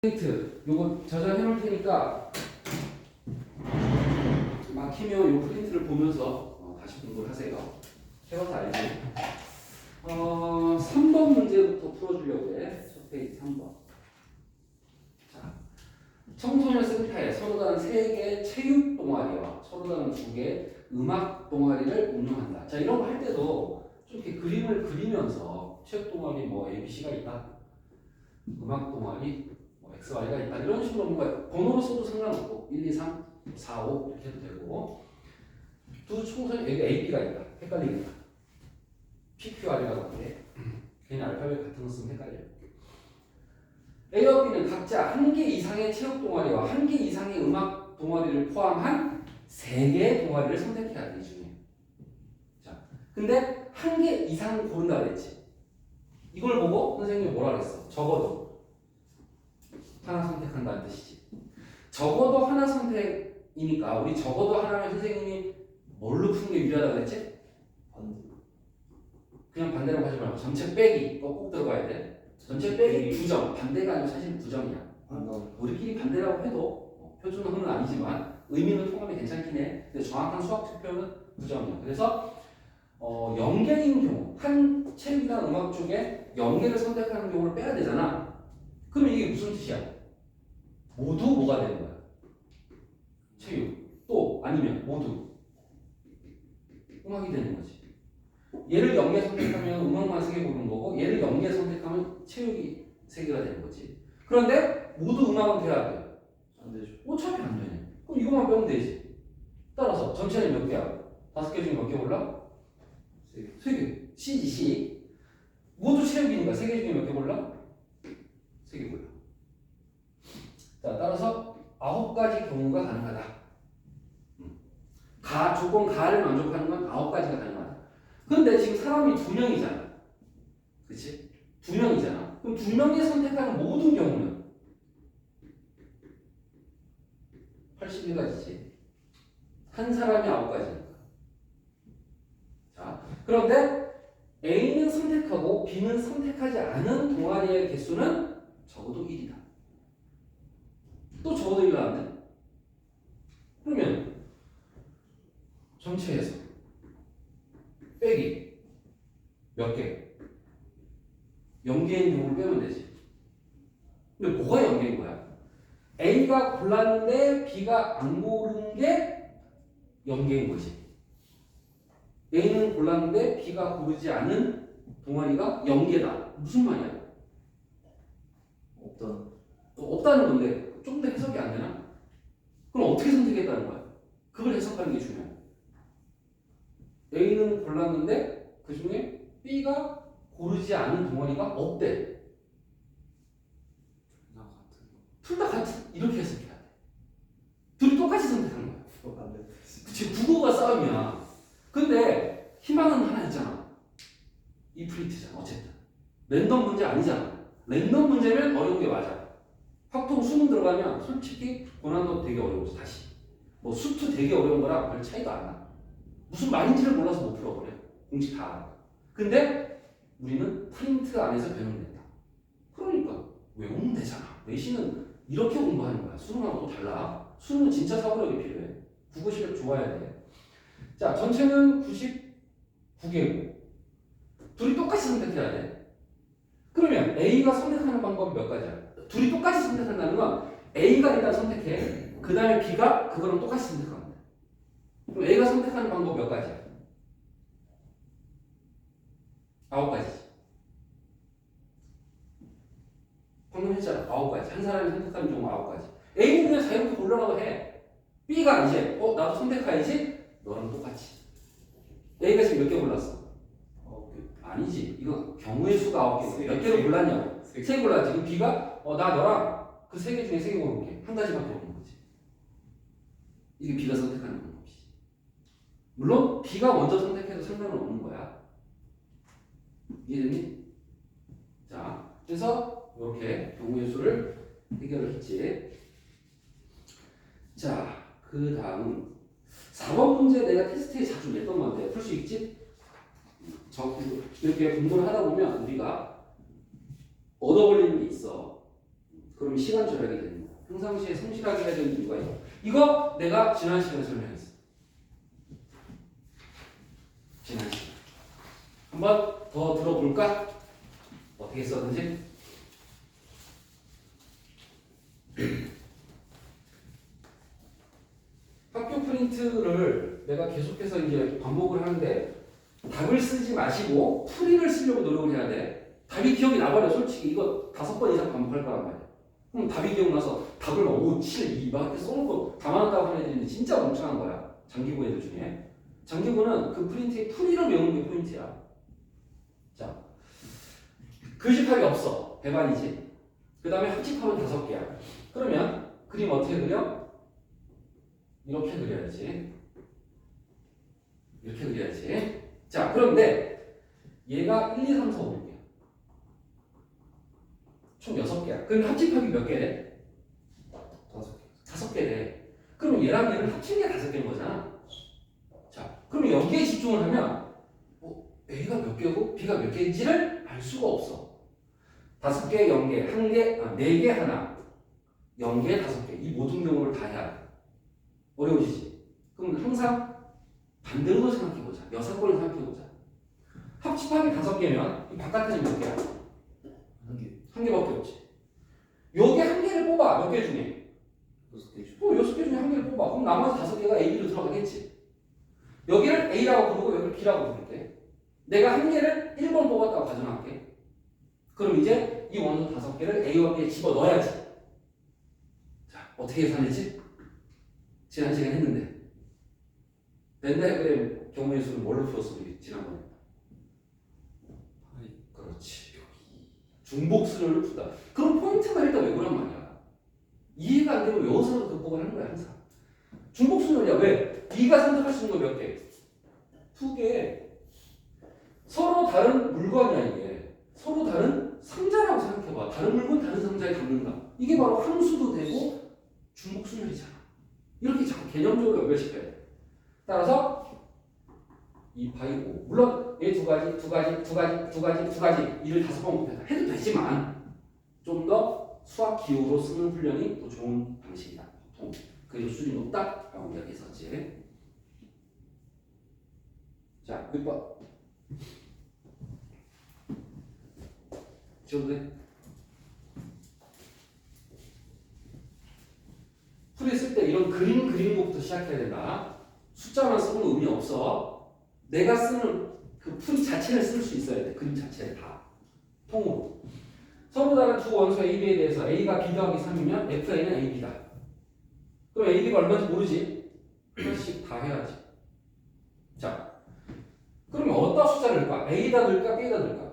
프린트 요거 저장해 놓을 테니까 막히면 요 프린트를 보면서 다시 공부를 하세요. 해봐서 알지? 3번 문제부터 풀어주려고 해. 첫 페이지 3번. 자, 청소년 센터에 서로 다른 3개 체육 동아리와 서로 다른 2개 음악 동아리를 운영한다. 자, 이런 거 할 때도 좀 이렇게 그림을 그리면서 체육 동아리 뭐 ABC가 있다. 음악 동아리 XY가 있다. 이런 식으로 뭔가 번호로 써도 상관없고 1, 2, 3, 4, 5 이렇게 해도 되고 두 총선 여기 AB가 있다. 헷갈리겠다. PQR이라고 하는데 괜히 알파벳 같은 거 쓰면 헷갈려요. A와 B는 각자 1개 이상의 체육 동아리와 1개 이상의 음악 동아리를 포함한 3개의 동아리를 선택해야 돼. 이 중에. 자, 근데 1개 이상 고른다 그랬지. 이걸 보고 선생님이 뭐라 그랬어? 적어도 하나 선택한다는 뜻이지. 적어도 하나 선택이니까 우리 적어도 하나면 선생님이 뭘로 푸는 게 유리하다고 그랬지? 반대. 그냥 반대로 하지 말고 전체 빼기 꼭 들어가야 돼. 전체 빼기 2점. 반대가 아니고 사실 2점이야. 우리끼리 반대라고 해도 표준어는 아니지만 의미는 통하면 괜찮긴 해. 근데 정확한 수학적 표현은 9점이야. 그래서 0개인 경우 한 체육이나 음악 쪽에 0개를 선택하는 경우를 빼야 되잖아. 그러면 이게 무슨 뜻이야? 모두 뭐가 되는 거야? 체육. 또 아니면 모두 음악이 되는 거지. 얘를 0개 선택하면 음악만 3개 고르는 거고 얘를 0개 선택하면 체육이 3개가 되는 거지. 그런데 모두 음악은 돼야 돼. 안 되죠. 어차피 안 되네. 그럼 이것만 빼면 되지. 따라서 전체는 몇 개야? 5개 중에 몇 개 골라? 3개. C지 C. 모두 체육이니까 3개 중에 몇 개 골라? 3개 골라. 자, 따라서 9가지 경우가 가능하다. 조건 가를 만족하는 건 9가지가 가능하다. 근데 지금 사람이 2명이잖아. 그치? 2명이잖아. 그럼 2명이 선택하는 모든 경우는 81가지지. 한 사람이 9가지니까. 자, 그런데 A는 선택하고 B는 선택하지 않은 동아리의 개수는 적어도 1이다. 또 적어도 1 나왔네. 그러면 전체에서 빼기 몇 개? 0개인 경우를 빼면 되지. 근데 뭐가 0개인 거야? A가 골랐는데 B가 안 고른 게 0개인 거지. A는 골랐는데 B가 고르지 않은 동아리가 0개다. 무슨 말이야? 없다는 건데 좀 더 해석이 안 되나? 그럼 어떻게 선택했다는 거야? 그걸 해석하는 게 중요해. A는 골랐는데 그 중에 B가 고르지 않은 동아리가 없대. 둘 다 같은 이렇게 해석해야 돼. 둘이 똑같이 선택한 거야. 그치, 국어가 싸움이야. 근데 희망은 하나 있잖아. 이 프린트잖아. 어쨌든 랜덤 문제 아니잖아. 랜덤 문제면 어려운 게 맞아. 확통 수능 들어가면 솔직히 고난도 되게 어려워서 다시 뭐 수투 되게 어려운 거랑 별 차이가 안 나. 무슨 말인지를 몰라서 못 풀어버려. 공식 다 알아. 근데 우리는 프린트 안에서 배운다. 그러니까 외우면 되잖아. 내신은 이렇게 공부하는 거야. 수능하고 또 달라. 수능은 진짜 사고력이 필요해. 국어 실력 좋아야 돼. 자, 전체는 99개고 둘이 똑같이 선택해야 돼. 그러면 A가 선택하는 방법이 몇 가지야? 둘이 똑같이 선택한다는 건 A가 일단 선택해. 그 다음에 B가 그거랑 똑같이 선택하는 거야. 그럼 A가 선택하는 방법 몇 가지야? 9가지지. 방금 했잖아. 9가지. 한 사람이 선택하는 경우 9가지. A는 그냥 자유롭게 골라라고 해. B가 이제 나도 선택해야지. 너랑 똑같이. A가 지금 몇 개 골랐어? 9개. 아니지. 이거 경우의 수가 9개. 몇 개를 골랐냐고. 3개 골랐지. 그럼 B가 나 너랑 그 3개 중에 3개 고를게. 한 가지밖에 없는 거지. 이게 B가 선택하는 방법이지. 물론 B가 먼저 선택해도 상관은 없는 거야. 이해됐니? 자, 그래서 이렇게 경우의 수를 해결을 했지. 자, 그 다음 4번 문제 내가 테스트에 자주 냈던 건데 풀 수 있지? 이렇게 공부를 하다 보면 우리가 얻어 걸리는 게 있어. 그럼 시간 절약이 되는 거야. 평상시에 성실하게 해야 되는 이유가 있어. 이거 내가 지난 시간에 설명했어. 지난 시간. 한번 더 들어볼까? 어떻게 썼는지? 학교 프린트를 내가 계속해서 이제 반복을 하는데 답을 쓰지 마시고 풀이를 쓰려고 노력을 해야 돼. 답이 기억이 나버려. 솔직히 이거 5번 이상 반복할 거란 말이야. 그럼 답이 기억나서 답을 막 5, 7, 2 막 이렇게 써놓고 담아놨다고 하는 애들이 진짜 멍청한 거야. 장기고 애들 중에. 장기고는 그 프린트의 풀이를 외우는 게 포인트야. 자, 글씨팝이 없어. 배반이지. 그 다음에 합집합은 5개야. 그러면 그림 어떻게 그려? 이렇게 그려야지. 이렇게 그려야지. 자, 그런데 얘가 1, 2, 3, 4, 5개야. 총 6개야. 그럼 합집합이 몇 개래? 5개 돼. 그럼 얘랑 얘를 합친 게 5개인 거잖아. 자, 그러면 여기에 집중을 하면 A가 몇 개고 B가 몇 개인지를 알 수가 없어. 5개, 0개, 1개, 4개, 하나, 0개, 5개. 이 모든 경우를 다 해야 돼. 어려워지지? 그럼 항상 반대로 생각해보자. 여사건을 생각해보자. 합집합이 5개면 이 바깥에는 몇 개야? 1개. 1개밖에 없지. 여기 1개를 뽑아. 몇 개 중에? 6개 중. 6개 중에 1개를 뽑아. 그럼 나머지 5개가 A, B로 들어가겠지. 여기를 A라고 부르고 여기를 B라고 부를게. 내가 1개를 1번 뽑았다고 가정할게. 그럼 이제 이 원소 5개를 A와 B에 집어넣어야지. 자, 어떻게 계산했지? 지난 시간 했는데. 벤다이그램 경우의 수를 뭘로 풀었어, 우리 지난번에? 그렇지. 중복수를 푼다. 그럼 포인트가 일단 외우란 말이야. 이해가 안 되면 외워서도 극복을 하는 거야, 항상. 중복수는요, 왜? 네가 선택할 수 있는 거 몇 개? 2개. 서로 다른 물건이야, 이게. 서로 다른 상자라고 생각해봐. 다른 물건, 다른 상자에 담는다. 이게 바로 함수도 되고 중복수열이잖아. 이렇게 자꾸 개념적으로 연결시켜야 돼. 따라서 2 파이 5. 물론 얘 두 가지 일을 5번 곱해서 해도 되지만 좀 더 수학 기호로 쓰는 훈련이 더 좋은 방식이다. 보통 그래서 수준이 높다라고 이야기했었지. 자, 6번. 지워도 돼? 풀이 쓸 때 이런 그림 그리는 것부터 시작해야 된다. 숫자만 쓰는 의미 없어. 내가 쓰는 그 풀이 자체를 쓸 수 있어야 돼. 그림 자체를 다. 통으로. 서로 다른 두 원소 A, B에 대해서 A가 B 더하기 3이면 FA는 AB다. 그럼 AB가 얼마인지 모르지? 하나씩 다 해야지. 자, 그러면 어디다 숫자를 넣을까? A다 넣을까? B에다 넣을까?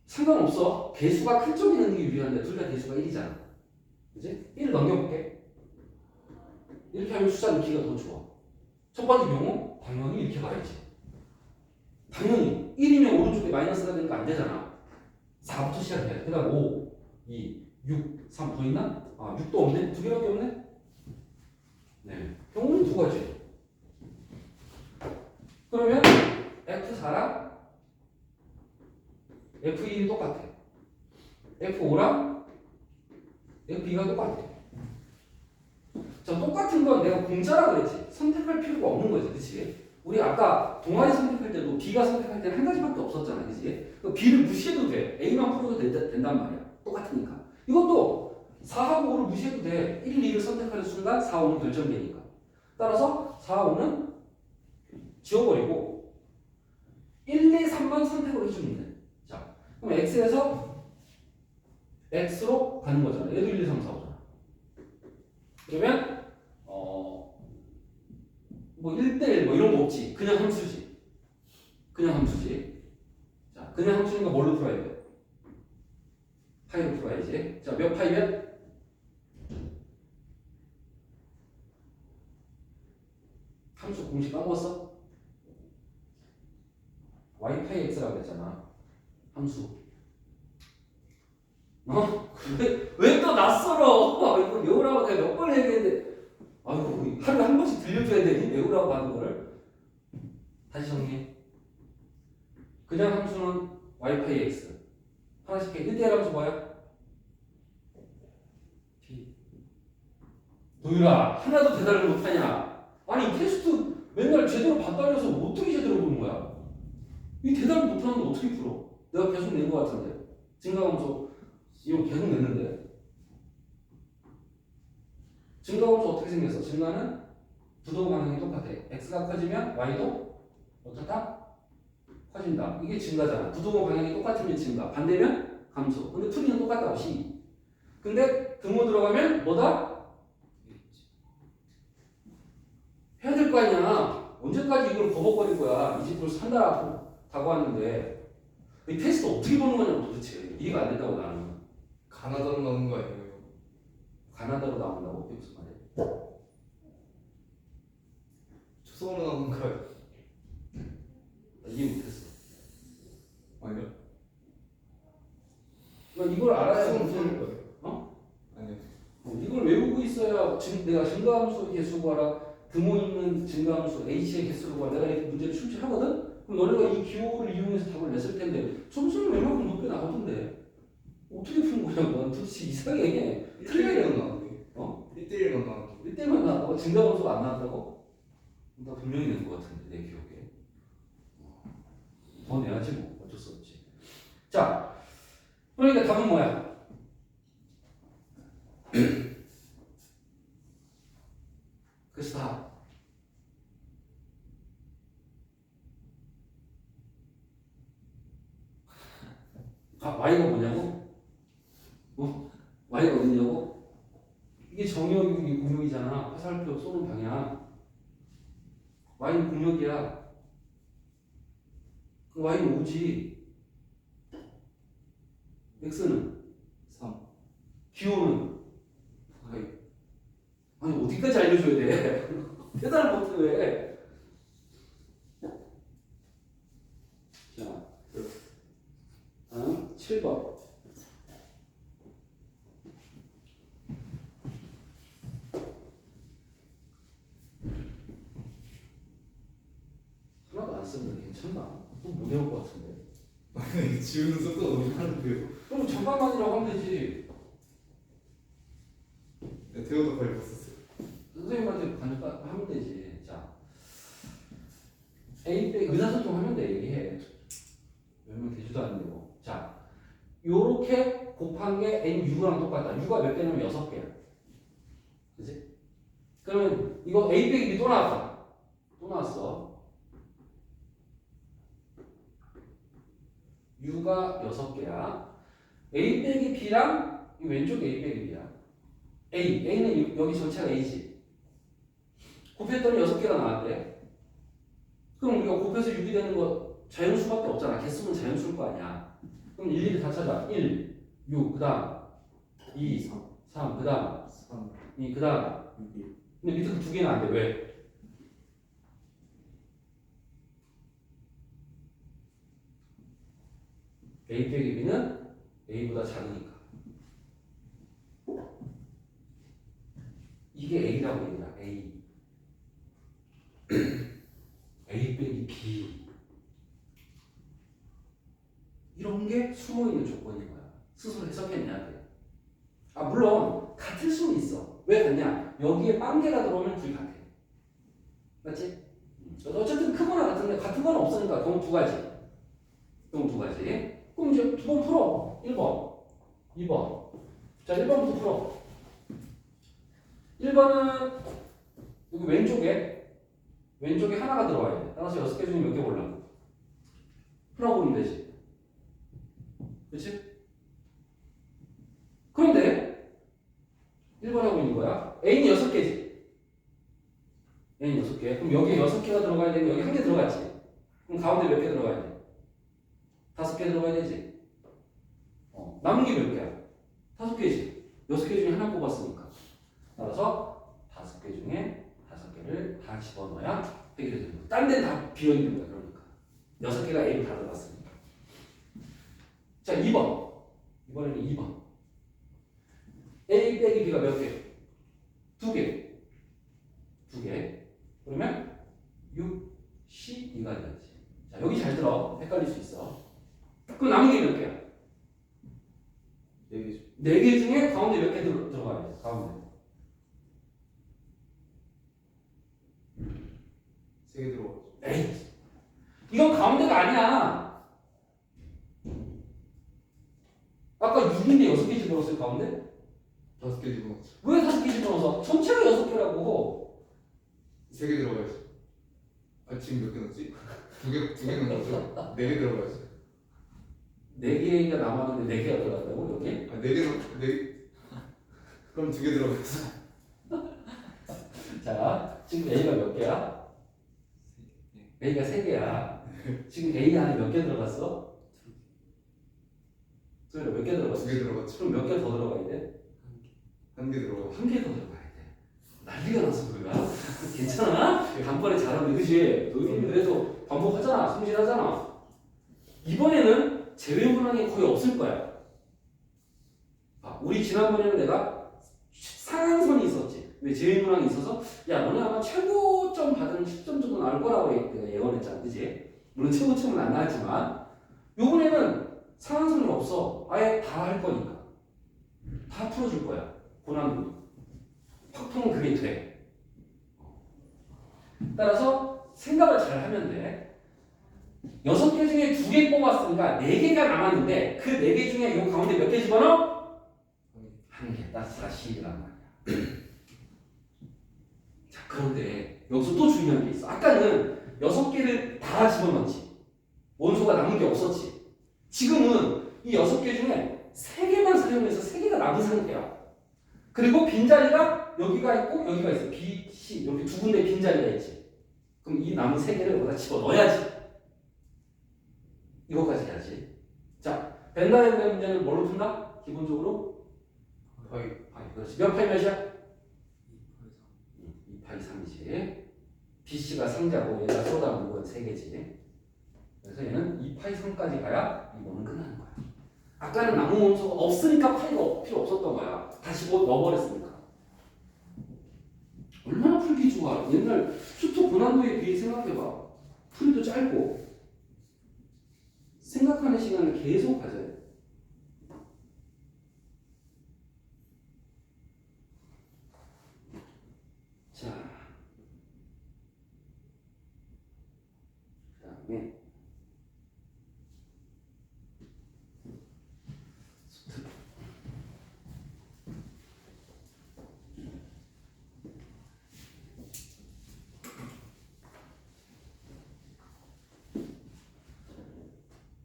상관없어. 개수가 큰 쪽이 넣는 게 유리한데 둘 다 개수가 1이잖아. 그치? 1을 넘겨볼게. 이렇게 하면 숫자 넣기가 더 좋아. 첫 번째 경우 당연히 이렇게 가야지. 당연히 1이면 오른쪽에 마이너스가 되니까 안 되잖아. 4부터 시작해야 돼. 그 다음 5, 2, 6, 3 더 있나? 아, 6도 없네? 2개밖에 없네? 네. 경우는 2가지. 그러면 F4랑 F1이 똑같아. F5랑 F2가 똑같아. 자, 똑같은 건 내가 공짜라 그랬지. 선택할 필요가 없는 거지. 그치? 우리 아까 동아리 선택할 때도 B가 선택할 때는 한 가지밖에 없었잖아. 그치? 그 B를 무시해도 돼. A만 풀어도 된단 말이야. 똑같으니까. 이것도 4하고 5를 무시해도 돼. 1, 2를 선택하는 순간 4, 5는 결정되니까. 따라서 4, 5는 지워버리고 1, 2, 3만 선택을 해주면 돼. 자, 그럼 X에서 X로 가는 거잖아. 얘도 1, 2, 3, 4, 5잖아. 그러면 뭐 1대1 뭐 이런 거 없지. 그냥 함수지. 그냥 함수지. 자, 그냥 함수니까 뭘로 풀어야 돼? 파이로 풀어야지. 자, 몇 파이면? 함수 공식 까먹었어? y 파이 x라고 했잖아. 함수. 왜 또 낯설어? 이거 외우라고 내가 몇 번 얘기했는데, 아이고, 하루에 한 번씩 들려줘야 되니? 외우라고 하는 거를. 다시 정리해. 그냥 함수는 y 파이 x. 하나씩 해. 1대1 함수 뭐야? P. 도윤아, 하나도 대답을 못하냐? 아니 테스트 맨날 제대로 봤다면서 어떻게 제대로 보는 거야? 이 대답을 못하는데 어떻게 풀어? 내가 계속 낸 거 같은데 증가함수 이거 계속 냈는데 증가함수 어떻게 생겼어? 증가는 부동 방향이 똑같아. x가 커지면 y도 어떻다? 커진다. 이게 증가잖아. 부동 방향이 똑같으면 증가, 반대면 감소. 근데 풀이는 똑같다고 시. 근데 등호 들어가면 뭐다? 해야 될 거 아니야. 언제까지 이걸 버벅거릴 거야? 이제 벌써 한 달 앞으로 다가왔는데 이 테스트 어떻게 보는 거냐고 도대체 이해가 안 된다고 나는. 가나다로 나오는 거 아니에요? 가나다로 나온다고? 이게 무슨 말이야? 초성으로 나오는 거예요? 나 이해 못했어. 아니요. 그러니까 이걸 알아야 초성으로 무슨 나오는 거예요? 아니요. 이걸 외우고 있어야 지금 내가 증가함수 개수 구하라, 등호 있는 증가함수 h의 개수를 구하라, 내가 이 문제를 출제하거든? 그럼 너네가 이 기호를 이용해서 답을 냈을 텐데 점수는 웬만큼 높게 나오던데 어떻게 푸는 거냐고. 난 도대체 이상해. 1대1만 나오는데. 어? 1대1만 나오는데. 1대만 나왔다고? 증가함수가 안 나왔다고? 나 분명히 낸 것 같은데 내 기억에. 더 내야지 뭐. 어쩔 수 없지. 자, 그러니까 답은 뭐야? 그래서 답. y가 뭐냐고? y가 어디냐고? 이게 정의역이고 이게 공역이잖아. 화살표 쏘는 방향. y는 공역이야. 그럼 y는 5지. x는 3. 기호는 아니 어디까지 알려줘야 돼? 계산을 못해 왜? 자, 7번. 하나도 안 쓰는데 괜찮나? 또 못 외울 것 같은데. 아니, 지우는 속도가 너무 빠른데요. 그럼 잠깐만이라고 하면 되지. 네, 대호도 거의 봤었어요. 선생님한테 가니까 하면 되지. 자, A 빼 의사소통하면 돼. 얘기해. 몇 명 되지도 않는데. 자, 요렇게 곱한 게 n u랑 똑같다. u가 몇 개냐면 6개야. 그지? 그러면 이거 A 빼기 B 또 나왔다. 또 나왔어. u가 6개야. A 빼기 B랑 이 왼쪽 A 빼기 B야. A는 여기 전체가 A지. 곱했더니 6개가 나왔대. 그럼 우리가 곱해서 6이 되는 거 자연수밖에 없잖아. 개수는 자연수일 거 아니야. 그럼 일일이 다 찾아. 1, 6, 그 다음 2, 3, 그 다음 3, 2, 그 다음 6, 근데 밑에 그 두 개는 안 돼. 왜? A 빼기 B는 A보다 작으니까. 이게 A라고 얘기야. A. A 빼기 B. 이런 게 숨어있는 조건인 거야. 스스로 해석해내야 돼. 아, 물론 같을 수는 있어. 왜 같냐? 여기에 빵개가 들어오면 둘이 같아. 맞지? 어쨌든 크거나 같은데 같은 건 없으니까 경우 두 가지. 경우 두 가지. 그럼 이제 두 번 풀어. 1번, 2번. 자, 1번부터 풀어. 1번은 여기 왼쪽에 하나가 들어와야 돼. 따라서 6개 중에 몇 개 골라? 풀어보면 되지. 그렇지? 그런데 1번 하고 있는 거야. A는 6개지. A는 6개. 그럼 여기에 6개가 들어가야 되고 여기 한 개 들어갔지. 그럼 가운데 몇 개 들어가야 돼? 5개 들어가야 되지. 남은 게 몇 개야? 5개지. 6개 중에 하나 뽑았으니까. 따라서 5개 중에 5개를 다 집어넣어야 해결이 되는 거야. 딴 데는 다 비어있는 거야. 그러니까 6개가 A로 다 들어갔으니까. 자, 2번. 이번에는 2번. A 빼기 B가 몇 개? 2개. 2개. 그러면 6, 12가 되지. 자, 여기 잘 들어. 헷갈릴 수 있어. 그럼 남은 게 몇 개야? 4개. 4개 중에 가운데 몇 개 들어가야 돼? 가운데. 3개 들어가죠. 에이, 이건 가운데가 아니야. 아까 6인데 6개 집어넣었어요, 가운데? 5개 집어넣죠. 왜 5개 집어넣어서? 전체가 6개라고. 3개 들어가야지. 아 지금 몇 개 넣었지? 2개 넣은 거죠? 4개 들어가야지. 4개가 남았는데 4개가 들어갔다고, 여기? 아 4개 넣 4개. 그럼 2개 들어가야지. 자, 지금 A가 몇 개야? A가 3개야. 지금 A 안에 몇 개 들어갔어? 소율아, 몇 개 들어갔어? 2개 들어갔죠. 그럼 몇 개 더 들어가야 돼? 1개 들어가고. 1개 더 들어가야 돼. 난리가 났어, 우리가. 괜찮아? 단번에 잘하면 그지? 너희 그래도 반복하잖아. 성실하잖아. 이번에는 제외 문항이 거의 없을 거야. 아, 우리 지난번에는 내가 상한선이 있었지. 왜 제외 문항이 있어서? 야, 너네 아마 최고점 받은 10점 정도 나올 거라고 내가 예언했잖아. 그지? 물론 최고점은 안 나왔지만, 요번에는 상한선이 없어. 아예 다 할 거니까. 다 풀어줄 거야. 고난도. 확 풀면 그게 돼. 따라서 생각을 잘 하면 돼. 6개 중에 2개 뽑았으니까 4개가 남았는데 그 4개 중에 요 가운데 몇 개 집어넣어? 1개. 딱 40이란 말이야. 자, 그런데 여기서 또 중요한 게 있어. 아까는 6개를 다 집어넣지. 원소가 남은 게 없었지. 지금은 이 6개 중에 3개만 사용해서 3개가 남은 상태야. 그리고 빈자리가 여기가 있고 여기가 있어. B, C 이렇게 두 군데 빈자리가 있지. 그럼 이 남은 3개를 여기다 집어넣어야지. 이거까지 해야지. 자, 벤다이어그램 문제는 뭘로 푼다? 기본적으로? 파이. 그렇지. 몇 파이 몇이야? 2파이 3이지. BC가 상자고 얘가 쏟아놓은 건 3개지. 그래서 얘는 2파이 3까지 가야 이거는 끝나는 거야. 아까는 남은 원소가 없으니까 파이가 필요 없었던 거야. 다시 뭐 넣어버렸으니까. 얼마나 풀기 좋아. 옛날 수토 고난도에 비해 생각해봐. 풀이도 짧고 생각하는 시간을 계속 가져야 돼. 자, 그 다음에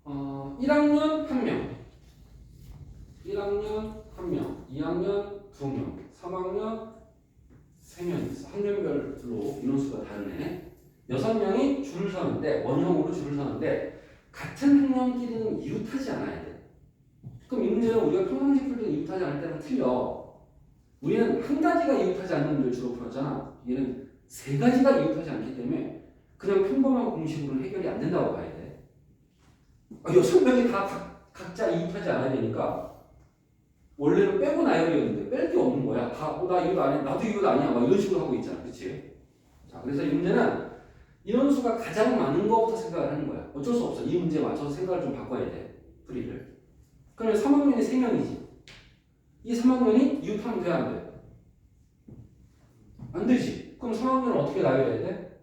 어, 1학년 1명, 1학년 1명, 2학년 2명, 3학년 3명 있어. 학년별로 인원수가 다르네. 6명이 줄을 서는데 원형으로 줄을 서는데 같은 학년끼리는 이웃하지 않아야 돼. 그럼 이 문제는 우리가 평상시 풀 때 이웃하지 않을 때는 틀려. 우리는 한 가지가 이웃하지 않는 문제를 주로 풀었잖아. 얘는 3가지가 이웃하지 않기 때문에 그냥 평범한 공식으로는 해결이 안 된다고 봐야 돼. 6명이 다 각자 이웃하지 않아야 되니까 원래는 빼고 나열이었는데 뺄 게 없는 거야. 다, 나 이웃 안 해. 나도 이웃 아니야. 막 이런 식으로 하고 있잖아. 그치? 자, 그래서 이 문제는 인원수가 가장 많은 것부터 생각을 하는 거야. 어쩔 수 없어. 이 문제에 맞춰서 생각을 좀 바꿔야 돼. 풀이를. 그러면 3학년이 3명이지. 이 3학년이 이웃하면 돼, 안 돼? 안 되지. 그럼 3학년은 어떻게 나열해야 돼?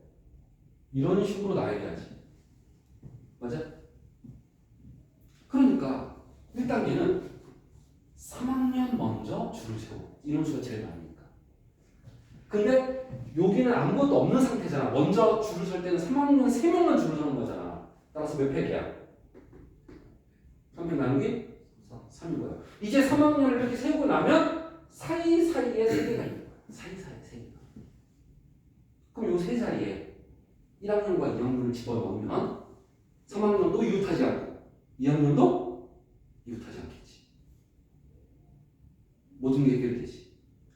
이런 식으로 나열해야지. 맞아? 그러니까 1단계는 3학년 먼저 줄을 세워. 인원수가 제일 많으니까. 근데 여기는 아무것도 없는 상태잖아. 먼저 줄을 설 때는 3학년 3명만 줄을 서는 거잖아. 따라서 몇 팩이야? 300 나누기 3인 거야. 이제 3학년을 이렇게 세고 나면 사이사이에 3개가 있는 거야. 사이사이에 3개가. 그럼 요 세 자리에 1학년과 2학년을 집어넣으면 3학년도 이웃하지 않고 2학년도 이웃하지 않겠지. 모든 게 해결되지.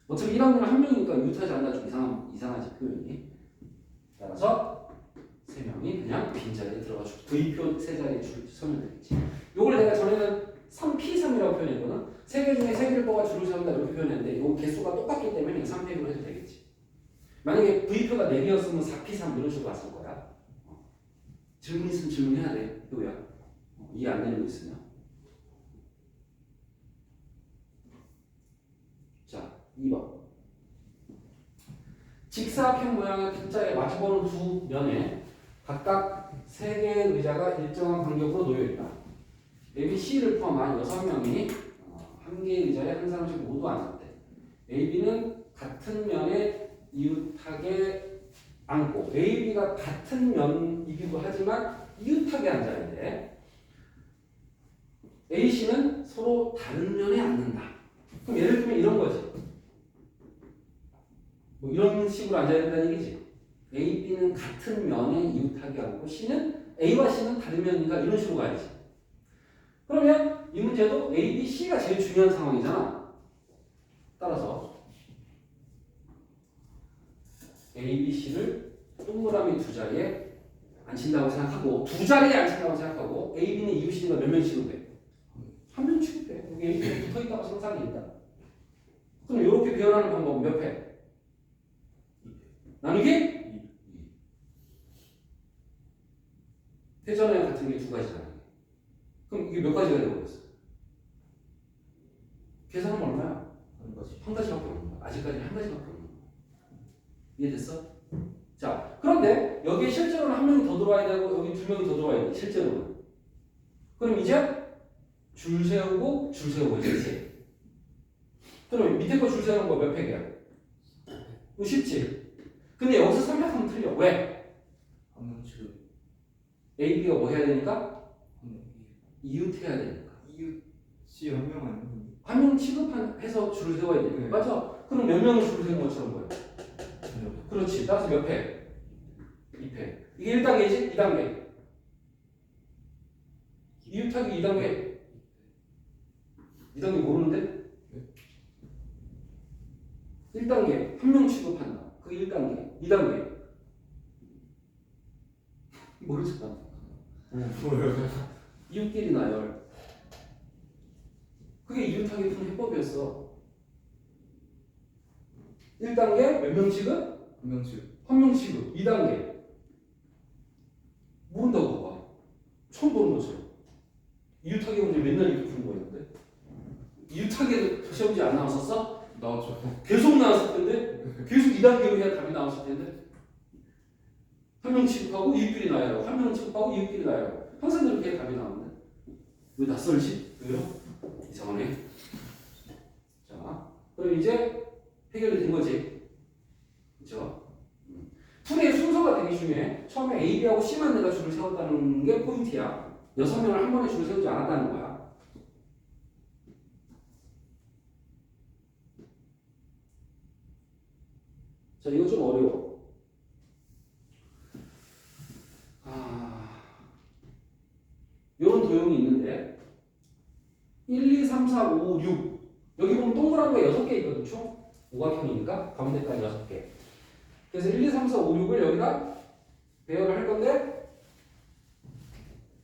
어차피 1학년은 한 명이니까 이웃하지 않나 좀 이상하지 표현이. 따라서 3명이 그냥 빈자리에 들어가주고 V표 세 자리에 줄 서면 되겠지. 요걸 내가 전에는 3P3이라고 표현했거든. 3개 중에 3개를 뽑아 줄을 세운다 이렇게 표현했는데 요 개수가 똑같기 때문에 그냥 3팩으로 해도 되겠지. 만약에 V표가 4개였으면 4P3 이런 식으로 왔을 거야. 질문 있으면 질문해야 돼. 이거야. 이해 안 되는 거 있으면. 2번. 직사각형 모양의 T자에 마주보는 두 면에 각각 3개의 의자가 일정한 간격으로 놓여있다. A, B, C를 포함한 6명이 한 개의 의자에 한 사람씩 모두 앉았대. A, B는 같은 면에 이웃하게 앉고 A, B가 같은 면이기도 하지만 이웃하게 앉아야 돼. A, C는 서로 다른 면에 앉는다. 그럼 예를 들면 이런 거지. 뭐 이런 식으로 앉아야 된다는 얘기지. A, B는 같은 면에 이웃하게 앉고 A와 C는 다른 면인가 이런 식으로 가야지. 그러면 이 문제도 A, B, C가 제일 중요한 상황이잖아. 따라서 A, B, C를 동그라미 두 자리에 앉힌다고 생각하고 두 자리에 앉힌다고 생각하고 A, B는 이웃이니까 몇 명 취급해? 한 명 취급해. 여기 A, B가 붙어있다고 상상이 된다. 그럼 이렇게 표현하는 방법은 몇 회? 나누기? 회전의 같은 게 두 가지잖아. 그럼 이게 몇 가지가 되어버렸어? 계산하면 얼마야? 한 가지밖에 없는 거야. 아직까지 한 가지밖에 없는 거야. 이해됐어? 자, 그런데 여기에 실제로는 한 명이 더 들어와야 되고 여기 두 명이 더 들어와야 돼. 실제로는. 그럼 이제 줄 세우고 줄 세우고 이제 그럼 밑에 거 줄 세우는 거 몇 팩이야? 이거 쉽지? 근데 여기서 3팩하면 틀려. 왜? A, B가 뭐 해야 되니까? 이웃해야 되니까. 이웃이 한 명 아니야? 한 명 취급해서 줄을 세워야 돼. 네. 맞아. 그럼 몇 명을 줄을 세운 것처럼 보여. 그렇지. 따라서 몇 팩? 2팩. 이게 1단계지? 2단계. 이웃하기 2단계. 2단계 모르는데? 1단계. 한 명 취급한다. 그게 1단계. 2단계. 모르잖아. 이웃끼리 나열. 그게 이웃하기 푼 해법이었어. 1단계 몇 명 취급? 한 명씩. 한 명 취급. 2단계. 모른다고 봐. 처음 보는 것처럼. 이웃하기 문제 맨날 이렇게 푸는 거였는데. 이웃하기도 시험지 안 나왔었어? 나왔죠. 계속 나왔을 텐데. 계속 2단계로 해야 답이 나왔을 텐데. 한 명 취급하고 이웃끼리 나열하고 한 명 취급하고 이웃끼리 나열하고 항상 이렇게 해야 답이 나오는데. 왜 낯설지? 왜요? 이상하네. 자, 그럼 이제 해결이 된 거지. 그쵸? 풀이의 순서가 되게 중요해. 처음에 A, B하고 C만 내가 줄을 세웠다는 게 포인트야. 6명을 한 번에 줄을 세우지 않았다는 거야. 자, 이거 좀 어려워. 이런 도형이 있는데 1, 2, 3, 4, 5, 6 여기 보면 동그란 거 6개 있거든. 총 오각형이니까 가운데까지 6개. 그래서 1, 2, 3, 4, 5, 6을 여기다 배열을 할 건데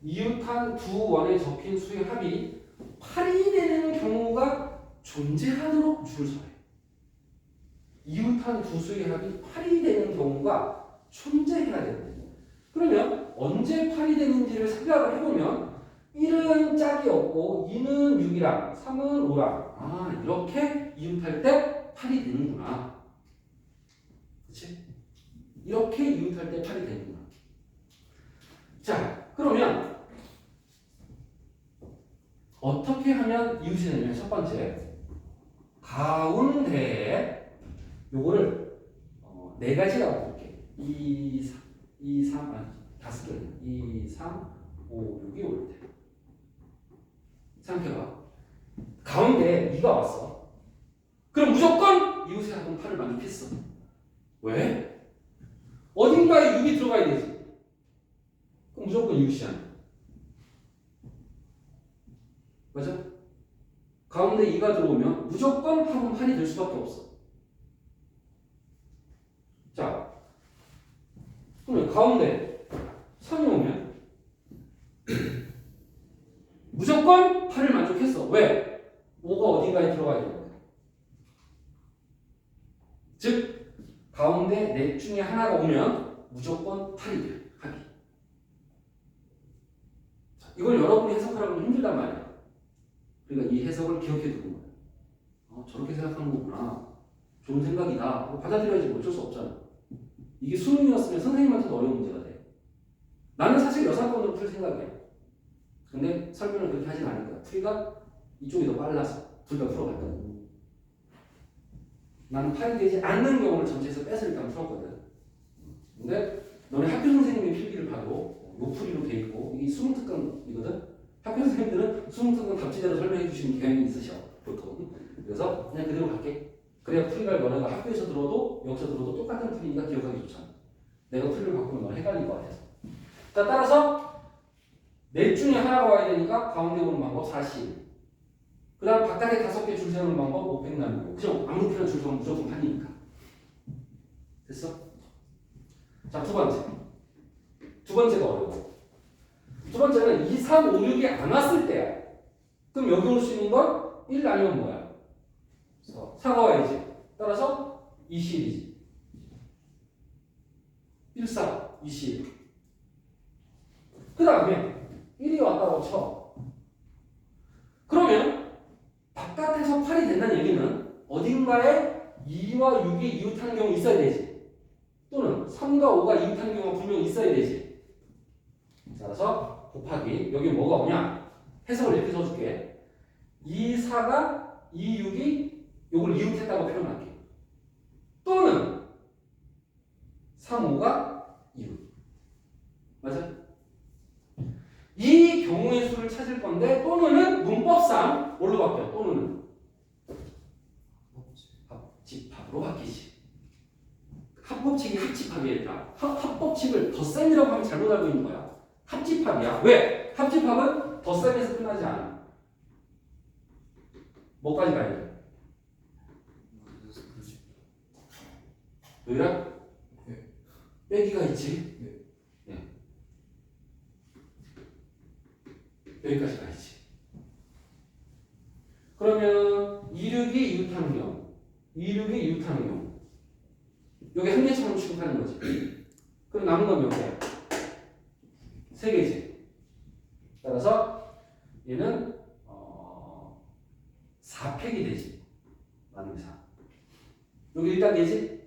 이웃한 두 원에 접힌 수의 합이 8이 되는 경우가 존재하도록 줄을 서래. 이웃한 두 수의 합이 8이 되는 경우가 존재해야 되는데 그러면 언제 8이 되는지를 생각을 해보면 1은 짝이 없고 2는 6이랑 3은 5랑 이렇게 이웃할 때 8이 되는구나. 그치? 이렇게 이웃할 때 8이 되는구나. 자, 그러면 어떻게 하면 이웃이 되냐면 첫 번째 가운데에 요거를 4가지라고 볼게. 2, 3, 5개 2, 3, 5, 6이 올 때 생각해봐. 가운데 2가 왔어. 그럼 무조건 이웃의 합은 8을 만족했어. 왜? 어딘가에 6이 들어가야 되지. 그럼 무조건 이웃이야. 맞아? 가운데 2가 들어오면 무조건 합은 8이 될 수밖에 없어. 자, 그러면 가운데 3이 오면 무조건 8을 만족했어. 왜? 5가 어딘가에 들어가야 되거든. 즉 가운데 넷 중에 하나가 오면 무조건 8이 돼. 합이. 이걸 여러분이 해석하려면 힘들단 말이야. 그러니까 이 해석을 기억해 두고 저렇게 생각하는 거구나. 좋은 생각이다. 받아들여야지 어쩔 수 없잖아. 이게 수능이었으면 선생님한테도 어려운 문제가 돼. 나는 사실 여사건으로 풀 생각이야. 근데 설명을 그렇게 하진 않을 거야. 풀이가 이쪽이 더 빨라서 둘 다 풀어봤거든. 나는 팔이 되지 않는 경우를 전체에서 뺏을 일단 풀었거든. 근데 너네 학교 선생님의 필기를 봐도 요풀이로 돼 있고 이게 수능특강이거든. 학교 선생님들은 수능특강 답지대로 설명해 주시는 경향이 있으셔 보통. 그래서 그냥 그대로 갈게. 그래야 풀이가 너네가 학교에서 들어도 여기서 들어도 똑같은 풀이니까 기억하기 좋잖아. 내가 풀이를 바꾸면 너네 헷갈릴 것 같아서. 자, 따라서 넷 중에 하나가 와야 되니까 가운데 오는 방법 40. 그 다음 바깥에 5개 줄 세우는 방법 500 나누고. 그죠? 아무렇게나 줄 세우면 무조건 판이니까. 됐어? 자, 두 번째. 두 번째가 어려워. 두 번째는 2, 3, 5, 6이 안 왔을 때야. 그럼 여기 올 수 있는 건 1 아니면 뭐야? 4가 와야지. 따라서 21이지. 1, 4, 21. 그 다음에 1이 왔다고 쳐. 그러면 바깥에서 8이 된다는 얘기는 어딘가에 2와 6이 이웃하는 경우 있어야 되지. 또는 3과 5가 이웃하는 경우가 분명히 있어야 되지. 따라서 곱하기 여기 뭐가 오냐? 해석을 이렇게 써줄게. 2, 4가 2, 6이 요걸 이웃했다고 표현할게. 또는 3, 5가 이웃. 맞아? 이 경우의 수를 찾을 건데 또는은 문법상 뭘로 바뀌어? 또는은 합집합으로 바뀌지. 합법칙이 합집합이 아니라 합법칙을 덧셈이라고 하면 잘못 알고 있는 거야. 합집합이야. 왜? 합집합은 덧셈에서 끝나지 않아. 뭐까지 가야 돼? 왜라? 네. 빼기가 있지. 네. 여기까지 가야지. 그러면 26이 이웃하는 경우, 26이 이웃하는 경우, 여기 한 개처럼 취급하는 거지. 그럼 남은 건 몇 개야? 3개지. 따라서 얘는 4팩이 되지. 나누기 4. 여기 1단계지?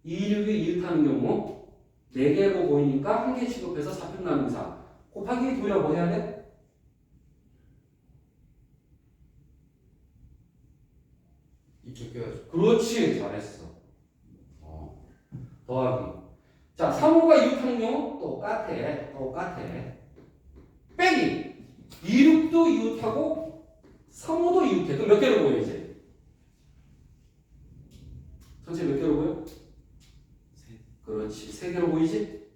26이 이웃하는 경우 4개로 보이니까 한 개 취급해서 4팩 나누기 4. 곱하기 도이라 뭐 해야 돼? 이쪽 껴야죠. 그렇지. 잘했어. 더하기. 자, 3호가 이웃하는 경우 똑같아. 빼기. 26도 이웃하고 3호도 이웃해. 그럼 몇 개로 보여 이제? 전체 몇 개로 보여? 그렇지. 3개로 보이지?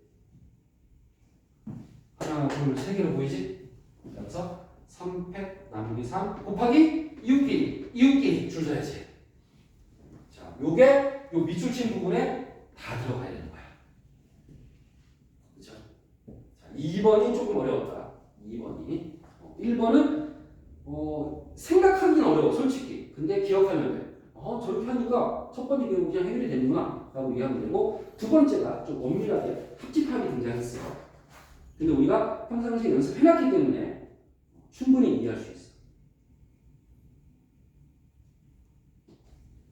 하나, 둘, 3개로 보이지? 그래서 3팩 나누기 3 곱하기 이웃끼리 줄 서야지. 자, 요게 요 밑줄 친 부분에 다 들어가야 되는 거야. 그렇죠? 자, 2번이 조금 어려웠다. 2번이. 1번은 생각하기는 어려워, 솔직히. 근데 기억하면 돼. 저렇게 하니까 첫 번째 경우 그냥 해결이 되는구나 라고 이해하면 되고, 두 번째가 좀 엄밀하게 합집합이 등장했어. 근데 우리가 평상시에 연습해놨기 때문에 충분히 이해할 수 있어.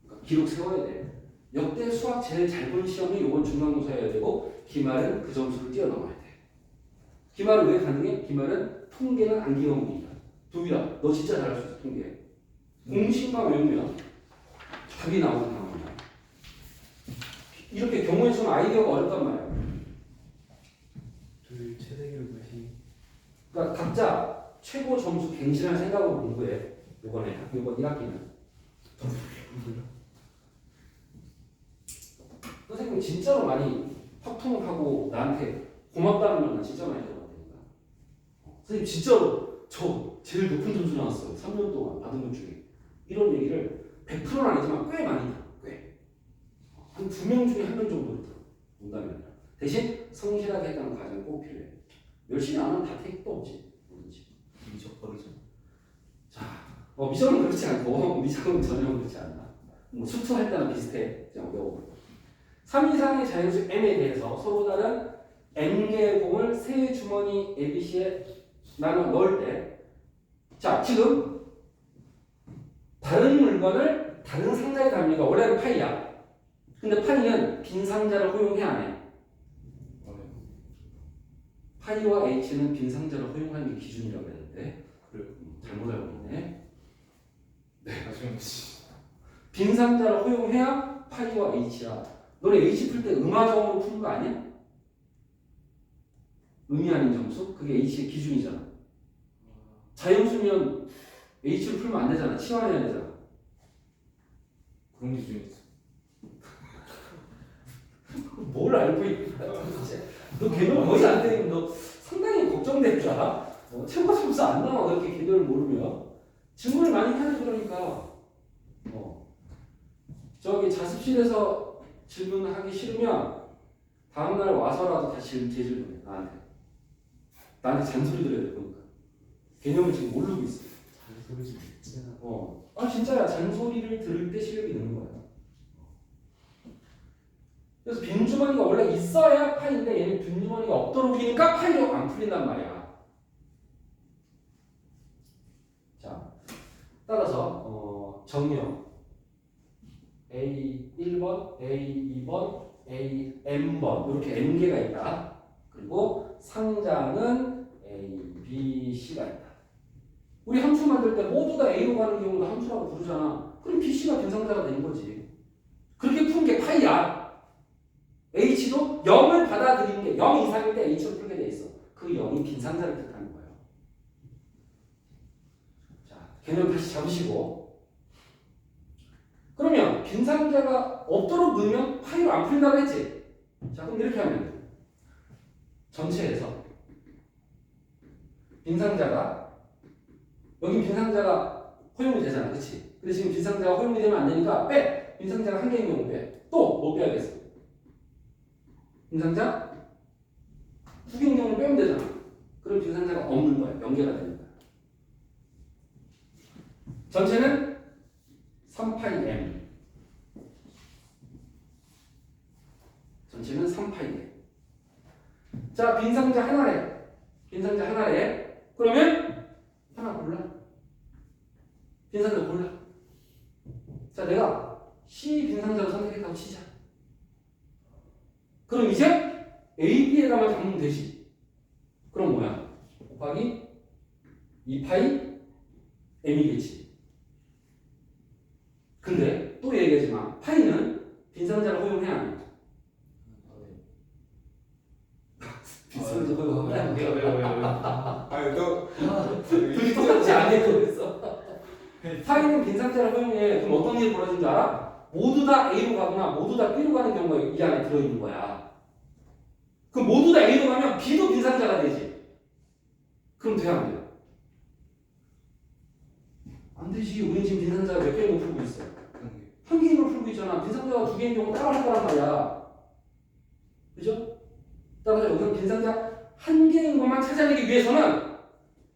그러니까 기록 세워야 돼. 역대 수학 제일 잘 본 시험이 이번 중간고사여야 되고, 기말은 그 점수를 뛰어넘어야 돼. 기말은 왜 가능해? 기말은 통계는 안기용이니까. 두비야, 너 진짜 잘할 수 있어, 통계. 공식만 외우면 답이 나오는 상황이야. 이렇게 경우의 수는 아이디어가 어렵단 말이야. 둘 최대 기록 몇이? 그러니까 각자 최고 점수 갱신할 생각으로 공부해. 이번 1학기는. 선생님 진짜로 많이 화통하고 나한테 고맙다는 말은 진짜 많이 들어봤다니까. 선생님 진짜로 저 제일 높은 점수 나왔어요. 3년 동안 받은 것 중에. 이런 얘기를 100%는 아니지만 꽤 많이 들어. 꽤. 한 2명 중에 1명 정도 들어. 농담이 아니라. 대신 성실하게 했다는 과정이 꼭 필요해. 열심히 안 하면 다 택도 없지. 뭐든지. 미적거리죠. 자, 미적은 그렇지 않고 미적은 전혀 그렇지 않아. 뭐 수투할 때랑 비슷해. 그냥 어려워. 3 이상의 자연수 n에 대해서 서로 다른 n개의 공을 세 주머니 ABC에 나눠 넣을 때, 자, 지금 다른 물건을 다른 상자의 단위가 원래는 파이야. 근데 파이는 빈 상자를 허용해 안 해? 파이와 h는 빈 상자를 허용하는 게 기준이라고 했는데 그래요? 잘못 알고 있네. 네, 아쉬운지. 빈 상자를 허용해야 파이와 h야. 너네 h 풀 때 음화정으로 푸는 거 아니야? 의미 아닌 점수? 그게 h의 기준이잖아. 자연수면 h를 풀면 안 되잖아. 치환해야 되잖아. 그런 기준이 있어. 뭘 알고 있냐 도대체. 너 개념 거의 안 되면 너 상당히 걱정될 줄 알아? 최고 점수 안 나와 그렇게 개념을 모르면. 질문을 많이 해야 돼 그러니까. 저기 자습실에서 질문하기 싫으면 다음날 와서라도 다시 재질문해 나한테 잔소리 들어야 돼 그러니까. 개념을 지금 모르고 있어. 잔소리 좀 듣잖아. 아 진짜야. 잔소리를 들을 때 실력이 느는 거야. 그래서 빈주머니가 원래 있어야 파인데 얘는 빈주머니가 없도록이니까 파이로 안 풀린단 말이야. 자, 따라서 정의형 A 1번, A 2번, A M번 이렇게 M개가 있다. 그리고 상자는 A, B, C가 있다. 우리 함수 만들 때 모두 다 A로 가는 경우도 함수라고 부르잖아. 그럼 B, C가 빈상자가 되는 거지. 그렇게 푸는 게 파이야. H도 0을 받아들이는 게 0 이상일 때 H로 풀게 돼 있어. 그 0이 빈상자를 뜻하는 거예요. 자, 개념 다시 잡으시고. 그러면 빈상자가 없도록 넣으면 파이로 안 풀린다고 했지? 자, 그럼 이렇게 하면 돼. 전체에서 빈상자가 여기 빈상자가 허용이 되잖아. 그치? 근데 지금 빈상자가 허용이 되면 안 되니까 빼! 빈상자가 한 개인 경우 빼. 또 뭐 빼야겠어? 빈상자 두 개인 경우는 빼면 되잖아. 그럼 빈상자가 없는 거야. 연계가 되는 거야. 전체는 3파이 m. 전체는 3파이 m. 자, 빈상자 하나래. 빈상자 하나래. 그러면 하나 골라. 빈상자 골라. 자, 내가 C 빈상자로 선택했다고 치자. 그럼 이제 A, B에다만 담으면 되지. 그럼 뭐야? 곱하기 2파이 M이겠지. 근데 또 얘기하지만 파이는 빈상자를 허용해야 안 해. 빈상자 허용하면 안 돼. 아니 너 둘이 똑같지 않네 그랬어. 파이는 빈상자를 허용해. 그럼 어떤 일이 벌어진 줄 알아? 모두 다 A로 가거나 모두 다 B로 가는 경우가 이 안에 들어있는 거야. 그럼 모두 다 A로 가면 B도 빈상자가 되지. 그럼 돼야 안 돼요? 안 되지. 우린 지금 빈상자가 몇 개로 풀고 있어? 한 개인으로 풀고 있잖아. 빈상자가 두 개인 경우 따로 할 거란 말이야. 그죠? 따라서 여기서 빈상자 한 개인 것만 찾아내기 위해서는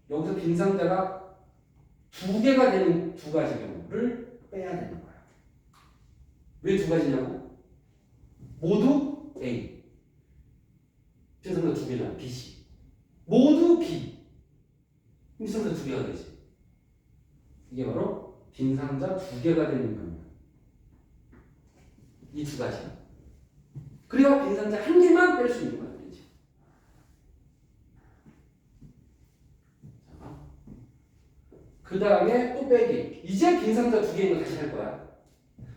여기서 빈상자가 두 개가 되는 두 가지 경우를 빼야 되는 거야. 왜 두 가지냐고? 모두 A. 빈상자 두 개잖아. B, C. 모두 B. 빈상자 두 개가 되지. 이게 바로 빈상자 두 개가 되는 경우. 이 두 가지. 그래야 빈상자 한 개만 뺄 수 있는 거야. 그렇지? 그 다음에 또 빼기. 이제 빈상자 두 개인 거 다시 할 거야.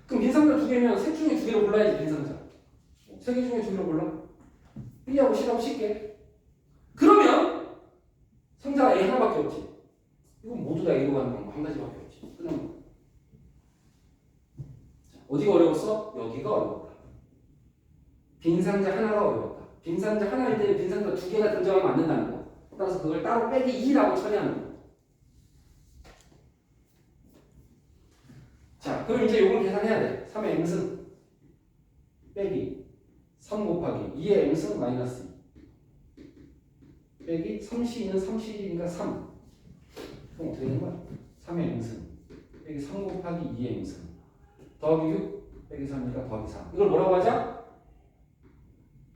그럼 빈상자 두 개면 셋 중에 두 개를 골라야지 빈상자. 세 개 중에 두 개를 골라. B하고 C하고 C게. 그러면 상자가 A 하나밖에 없지. 이건 모두 다 A로 가는 방법 한 가지밖에 없지. 그냥 어디가 어려웠어? 여기가 어려웠다. 빈상자 하나가 어려웠다. 빈상자 하나일 때 빈상자 두 개가 등장하면 안 된다는 거. 따라서 그걸 따로 빼기 2라고 처리하는 거. 자, 그럼 이제 요걸 계산해야 돼. 3의 m승 빼기 3 곱하기 2의 m승 마이너스 2 빼기 3c는 3c니까 3. 그럼 어떻게 되는 거야? 3의 m승 빼기 3 곱하기 2의 m승 더하기 6 빼기 3이니까 더하기 4. 이걸 뭐라고 하자?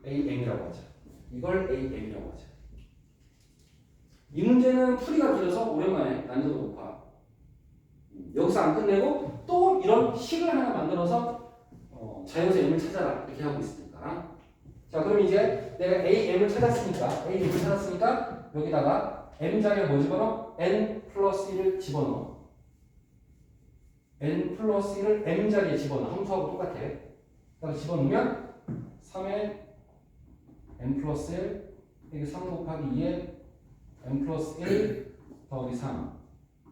AM이라고 하자. 이걸 AM이라고 하자. 이 문제는 풀이가 길어서 오랜만에 난이도가 높아. 여기서 안 끝내고 또 이런 식을 하나 만들어서 자연수 m을 찾아라 이렇게 하고 있으니까. 자 그럼 이제 내가 am을 찾았으니까 여기다가 m 자리에 뭐 집어넣어? n 플러스 1을 집어넣어. n 플러스 1을 m 자리에 집어넣어. 함수하고 똑같아. 그래서 집어넣으면 3에 n 플러스 1 여기 3 곱하기 2에 n 플러스 1 더하기 3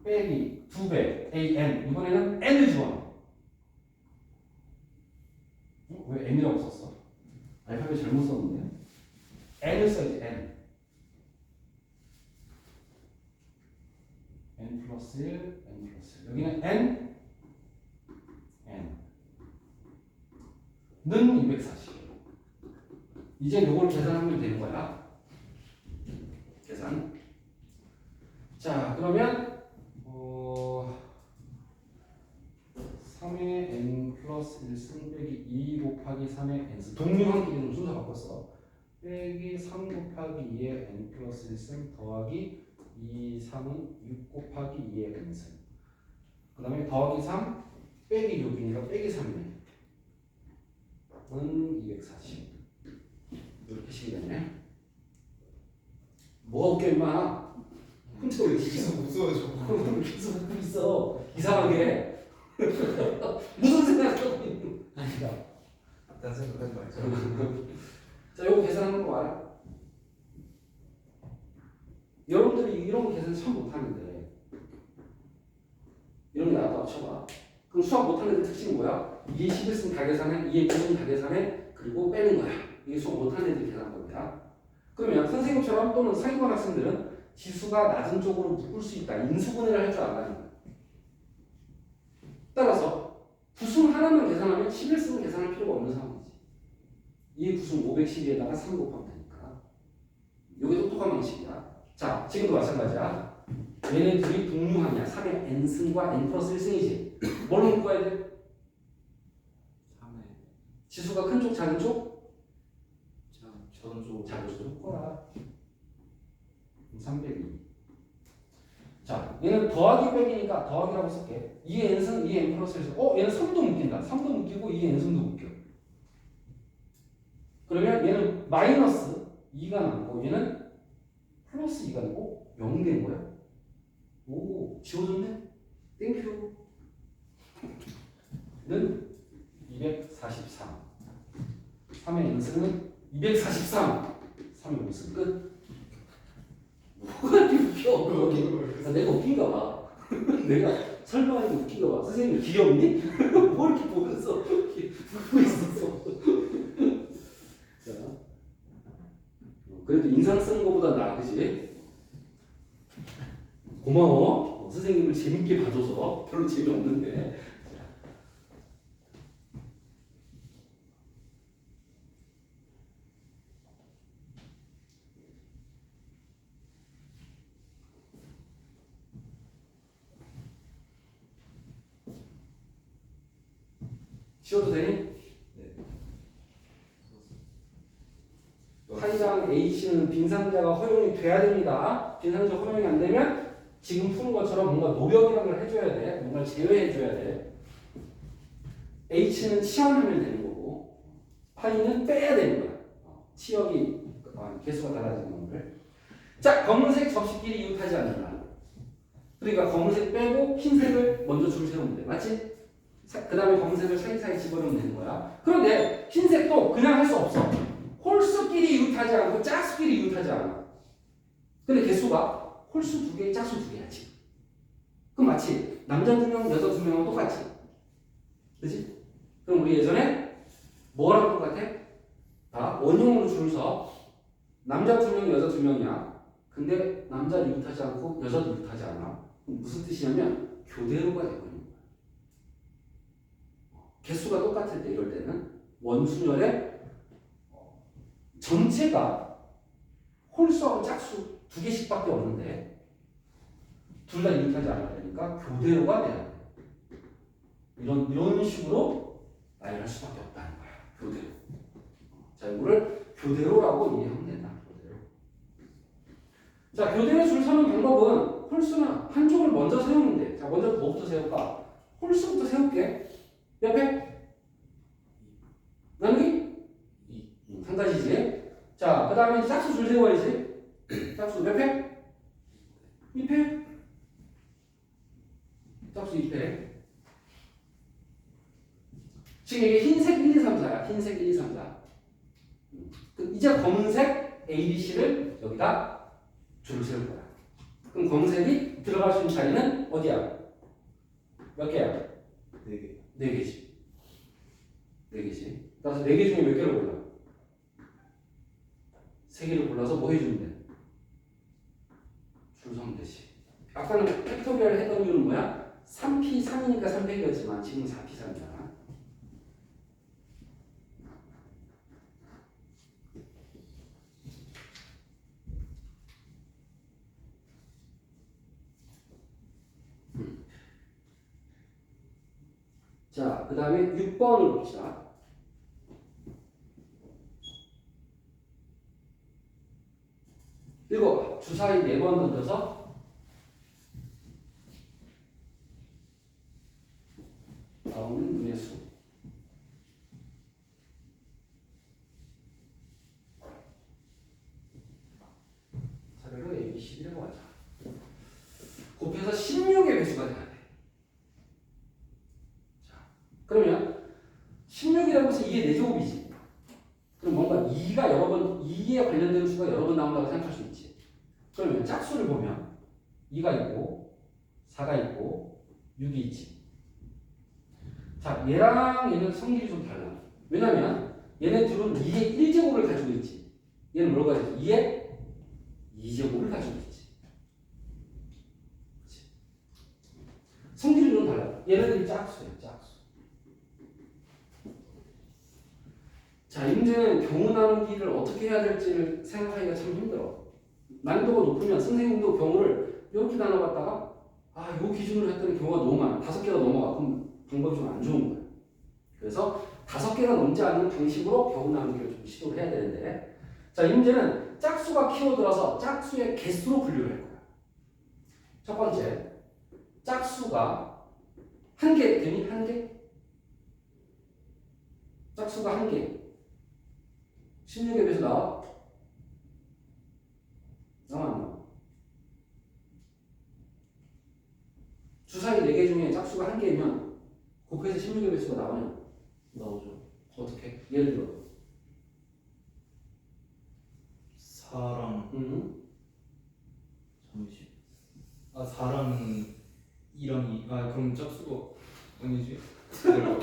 빼기 2배 an 이번에는 n을 집어넣어. 왜 n이라고 썼어? 알파벳 잘못 썼는데 n을 써야지 n 플러스 1 n 플러스 1 여기는 n는 240 이제 요걸 계산하면 되는 거야. 계산. 자 그러면 3의 n 플러스 1승 빼기 2 곱하기 3의 n승 동류항끼리는 순서 바꿨어. 빼기 3 곱하기 2의 n 플러스 1승 더하기 2, 3은 6 곱하기 2의 n승 그 다음에 더하기 3 빼기 6이니까 빼기 3이네. 은 240 이렇게 식이 되네. 뭐가 웃겨 임마. 혼자 왜 이렇게 계속 웃어요 저거. 계속 웃고 있어. 이상하게. 무슨 생각하고 있는 아니다. 딴 생각하지 말자. 자, 요거 계산하는 거 알아? 여러분들이 이런 거 계산 참 못하는데 이런 거 나도 합쳐봐. 그럼 수학 못하는 애들 특징이 뭐야? 2의 11승 다 계산해, 2의 9승 다 계산해, 그리고 빼는 거야. 이게 수학 못하는 애들 계산한 겁니다. 그러면 선생님처럼 또는 상위권 학생들은 지수가 낮은 쪽으로 묶을 수 있다. 인수분해를 할 줄 알아야 합니다. 따라서 구승 하나만 계산하면 11승을 계산할 필요가 없는 상황이지. 2의 구승 512에다가 3 곱하면 되니까. 이게 똑똑한 방식이야. 자, 지금도 마찬가지야. 얘네 둘이 동류항이야. 3의 n승과 n 플러스 1승이지. 뭘로 묶어야 돼? 3회 지수가 큰 쪽, 작은 쪽? 작은 쪽 작은 쪽 묶어라. 3 빼기. 자, 얘는 더하기 빼기니까 더하기라고 쓸게. 2의 n승, 2의 n 플러스 1승. 얘는 3도 묶인다. 3도 묶이고 2의 n승도 묶여. 그러면 얘는 마이너스 2가 남고 얘는 플러스 2가 남고 0 된 거야. 오, 지워졌네? 땡큐. 는 243. 3의 n승은 243. 3의 n승 끝. 뭐가 이렇게 웃겨? 내가 웃긴가 봐. 내가 설명하는 게 웃긴가 봐. 선생님 귀엽니? 뭐 이렇게 보면서 웃고 있었어. 자, 그래도 인상 쓰는 것보다 나아, 그지? 고마워. 선생님을 재밌게 봐줘서. 별로 재미없는데. 지워도 되니? 네. 파이랑 H는 빈상자가 허용이 돼야 됩니다. 빈상자 허용이 안 되면 지금 푸는 것처럼 뭔가 노력이라는 걸 해줘야 돼. 뭔가를 제외해줘야 돼. H는 치환하면 되는 거고 파이는 빼야 되는 거야. 치역이 개수가 달라지는 거를. 자, 검은색 접시끼리 이웃하지 않는다. 그러니까 검은색 빼고 흰색을 먼저 줄 세우면 돼. 맞지? 그 다음에 검은색을 사이사이 집어넣으면 되는 거야. 그런데 흰색도 그냥 할 수 없어. 홀수끼리 이웃하지 않고 짝수끼리 이웃하지 않아. 근데 개수가 홀수 2개, 짝수 2개야지. 그럼 마치 남자 2명, 여자 2명은 똑같지. 그지? 그럼 우리 예전에 뭐랑 똑같아? 다 원형으로 줄 서 남자 2명, 여자 2명이야. 근데 남자를 이웃하지 않고 여자도 이웃하지 않아. 무슨 뜻이냐면 교대로가 되고 있는 거야. 개수가 똑같을 때 이럴 때는 원순열의 전체가 홀수하고 짝수 2개씩밖에 없는데 둘 다 이웃하지 않아야 되니까 교대로가 돼야 돼. 이런 식으로 나열할 수밖에 없다는 거야. 교대로. 자, 이거를 교대로라고 이해하면 된다. 교대로. 자, 교대로 줄 서는 방법은 홀수나 한쪽을 먼저 세우면 돼. 자, 먼저 뭐부터 세울까? 홀수부터 세울게. 옆에 나누기 한 가지지. 자, 그 다음에 짝수 줄 세워야지. 짝수 몇 회? 2패. 짝수 2패. 지금 이게 흰색 1, 2, 3, 4야. 흰색 1, 2, 3, 4. 이제 검은색 A, B, C를 여기다 줄을 세울 거야. 그럼 검은색이 들어갈 수 있는 자리는 어디야? 몇 개야? 4개. 4개지. 4개지. 따라서 4개 중에 몇 개를 골라? 3개를 골라서 뭐 해주면 돼? 줄 서면 되지. 아까는 팩토리얼 했던 이유는 뭐야? 3P 3이니까 300이었지만 지금 4P 3이잖아. 자, 그 다음에 6번을 봅시다. 읽어봐. 주사위 4번 던져서 나오는 눈의 수. 차례로 A, B, C라고 하자. 곱해서 16의 배수가 돼야 돼. 자, 그러면 16이라는 것은 2의 4제곱이지. 그럼 뭔가 2가 여러 번, 2에 관련된 수가 여러 번 나온다고 생각할 수 있지. 그러면 짝수를 보면 2가 있고 4가 있고 6이 있지. 자, 얘랑 얘는 성질이 좀 달라. 왜냐면 얘네 둘은 2의 1제곱을 가지고 있지. 얘는 뭘 가지고 있지? 2의 2제곱을 가지고 있지. 그치? 성질이 좀 달라. 얘네들이 짝수예요. 짝수. 자, 이제는 경우 나누기를 어떻게 해야 될지를 생각하기가 참 힘들어. 난이도가 높으면 선생님도 경우를 이렇게 나눠봤다가 요 기준으로 했더니 경우가 너무 많아. 5개가 넘어가. 그럼 방법이 좀 안 좋은 거야. 그래서 5개가 넘지 않는 방식으로 경우 나누기를 좀 시도를 해야 되는데, 자, 이제는 짝수가 키워들어서 짝수의 개수로 분류를 할 거야. 첫 번째, 짝수가 한 개, 되니? 한 개? 짝수가 한 개. 16에 비해서 나와? 나와 안 나와? 주사위 4개 중에 짝수가 한 개면 곱해서 16의 배수가 나오냐? 나오죠. 어떻게? 예를 들어 4랑 잠시. 4랑 2랑 2. 그럼 짝수가 아니지? 기다려.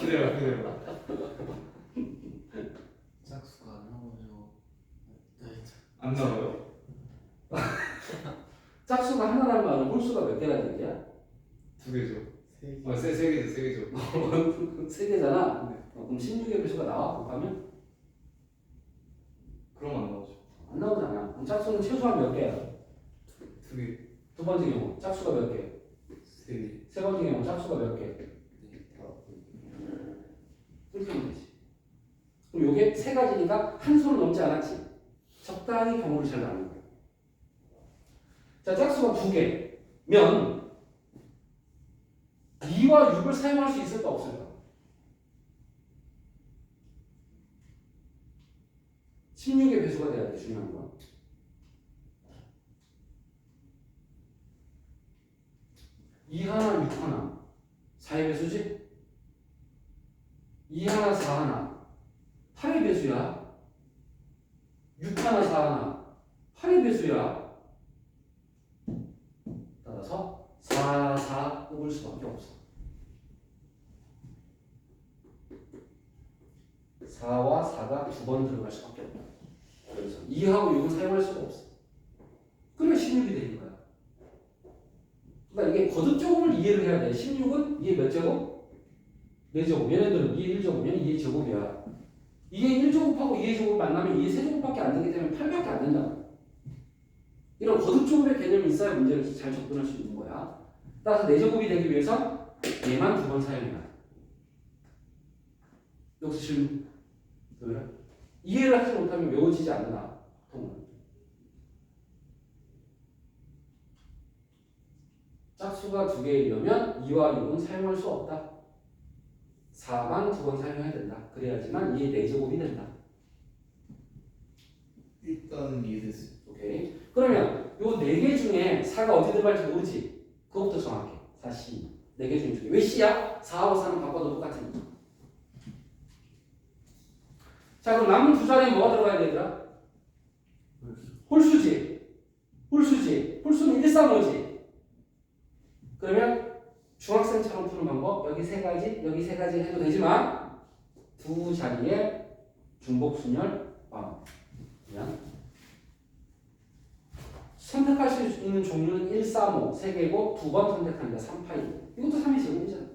짝수가 안 나오죠. 네. 안 나와요? 짝수가 하나라는 말은 홀수가 몇 개라는 얘기야? 2개죠. 3개. 세 개죠, 3개죠. 3개잖아. 네. 그럼 16의 배수가 나와? 곱하면? 그럼 안 나오죠. 안 나오잖아. 그럼 짝수는 최소한 몇 개야? 2개. 두 번째 경우 짝수가 몇 개? 3개. 세 번째 경우 짝수가 몇 개? 이렇게 하면 되지. 그럼 요게 세 가지니까 한 손을 넘지 않았지. 적당히 경우를 잘 나누는 거야. 자, 짝수가 2개면 2와 6을 사용할 수 있을까 없을까? 16의 배수가 돼야 돼. 중요한 건. 2 하나 6 하나 4의 배수지? 2 하나 4 하나 8의 배수야. 6 하나 4 하나 8의 배수야. 따라서 4, 4 뽑을 수밖에 없어. 4와 4가 두 번 들어갈 수밖에 없다. 그래서 2하고 6은 사용할 수가 없어. 그러면 16이 되는 거야. 그러니까 이게 거듭제곱을 이해를 해야 돼. 16은 2의 몇 제곱? 4제곱. 얘네들은 2의 1제곱, 얘는 2의 제곱이야. 2의 1제곱하고 2의 제곱 만나면 2의 세제곱밖에 안 되기 때문에 8밖에 안 된다. 이런 거듭제곱의 개념이 있어야 문제를 잘 접근할 수 있는 거야. 따라서 4제곱이 되기 위해선 얘만 두 번 사용해야 돼. 여기서 질문. 왜? 이해를 하지 못하면 외워지지 않는다. 보통은. 짝수가 2개이려면 2와 6은 사용할 수 없다. 4만 2번 사용해야 된다. 그래야지만 이게 4제곱이 된다. 일단 이해됐어. 오케이. 그러면 요 4개 중에 4가 어디 들어갈지 모르지. 그것부터 정확해. 4, C. 4개 중에 왜 C야? 4하고 4는 바꿔도 똑같으니까. 자, 그럼 남은 두 자리에 뭐가 들어가야 되더라? 홀수지. 홀수지. 홀수는 1, 3, 5지. 그러면 중학생처럼 푸는 방법 여기 세 가지, 여기 세 가지 해도 되지만 두 자리에 중복순열 그냥 선택할 수 있는 종류는 1, 3, 5, 3개고 두 번 선택합니다. 3, 8, 1. 이것도 3의 제곱이잖아.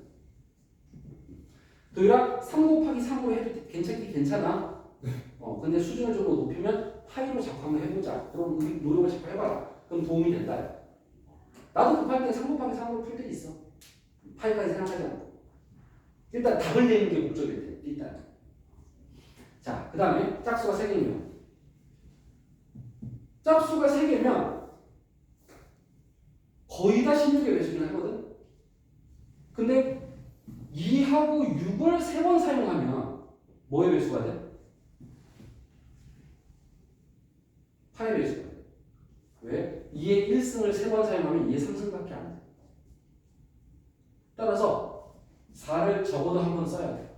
도일아 3 곱하기 3으로 해도 괜찮아. 근데 수준을 좀 더 높이면 파이로 자꾸 한번 해보자. 그럼 우리 노력을 자꾸 해봐라. 그럼 도움이 된다. 나도 급할 때 3 곱하기 3으로 풀 때도 있어. 파이까지 생각하지 않고. 일단 답을 내는 게 목적이 돼. 일단. 자, 그 다음에 짝수가 3개면 짝수가 3개면 거의 다 16의 배수긴 하거든. 근데 2하고 6을 3번 사용하면 뭐의 배수가 돼? 8의 배수가 돼. 왜? 2의 1승을 3번 사용하면 2의 3승밖에 안 돼. 따라서 4를 적어도 한 번 써야 돼.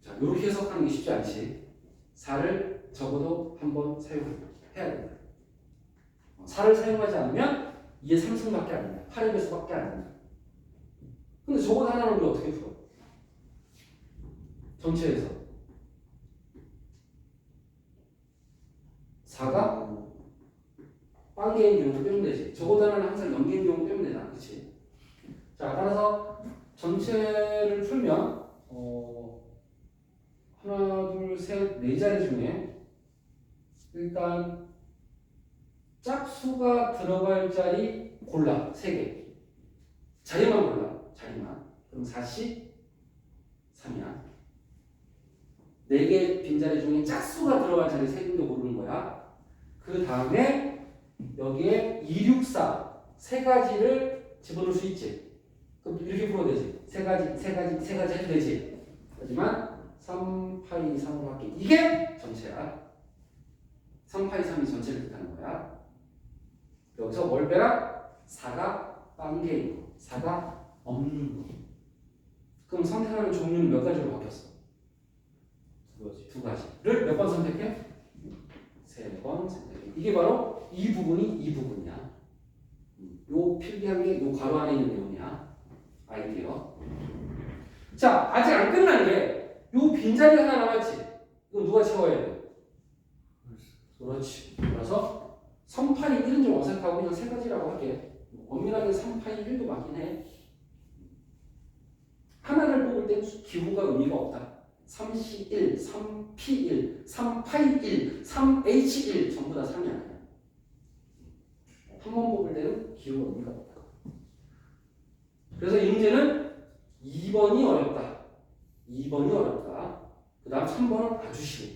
자, 이렇게 해석하는 게 쉽지 않지. 4를 적어도 한 번 사용해야 된다. 4를 사용하지 않으면 2의 3승밖에 안 된다. 8의 배수밖에 안 된다. 근데 적어도 하나는 우리 어떻게 풀어? 전체에서 4가 빵개인 경우 빼면 되지. 적어도 하나는 항상 연개인 경우 빼면 되잖아. 그치? 자, 따라서 전체를 풀면 하나, 둘, 셋, 네 자리 중에 일단 짝수가 들어갈 자리 골라. 3개. 자리만 골라. 자리만. 그럼 4씩 3이야. 4개 빈자리 중에 짝수가 들어갈 자리 3군데 고르는 거야. 그 다음에 여기에 2, 6, 4 세 가지를 집어넣을 수 있지. 그럼 이렇게 풀어도 되지. 세 가지 해도 되지. 하지만 3, 8, 2, 3으로 할게. 이게 전체야. 3, 8, 2, 3이 전체를 뜻하는 거야. 여기서 뭘 빼라? 4가 빵개인 거. 4가 없는 거. 그럼 선택하는 종류는 몇 가지로 바뀌었어? 두 가지를 몇 번 선택해? 3번 선택해. 이게 바로 이 부분이야. 요 필기한 게 요 괄호 안에 있는 내용이야. 아이디어. 자, 아직 안 끝난 게 요 빈자리 하나 남았지. 이거 누가 채워야 돼? 그렇지. 그래서 3, 8, 1은 좀 어색하고 그냥 세 가지라고 할게. 엄밀하게 3, 8, 1도 맞긴 해. 하나를 뽑을 때 기호가 의미가 없다. 3C1, 3P1, 381, 3H1 전부 다 3이 아니야. 한 번 뽑을 때는 기호가 의미가 없다. 그래서 이 문제는 2번이 어렵다. 2번이 어렵다. 그 다음 3번은 아주 쉬워.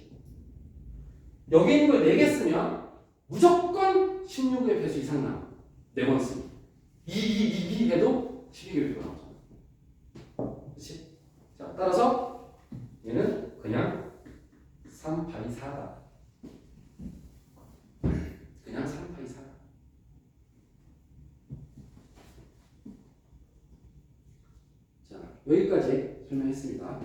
여기 있는 걸 4개 쓰면 무조건 16의 배수 이상 나와. 4번 쓰면. 2 해도 12의 배수가 나오잖아. 그렇지? 자, 따라서 얘는 그냥 3, 8, 2, 4다. 그냥 3, 8, 2, 4다. 자, 여기까지 설명했습니다.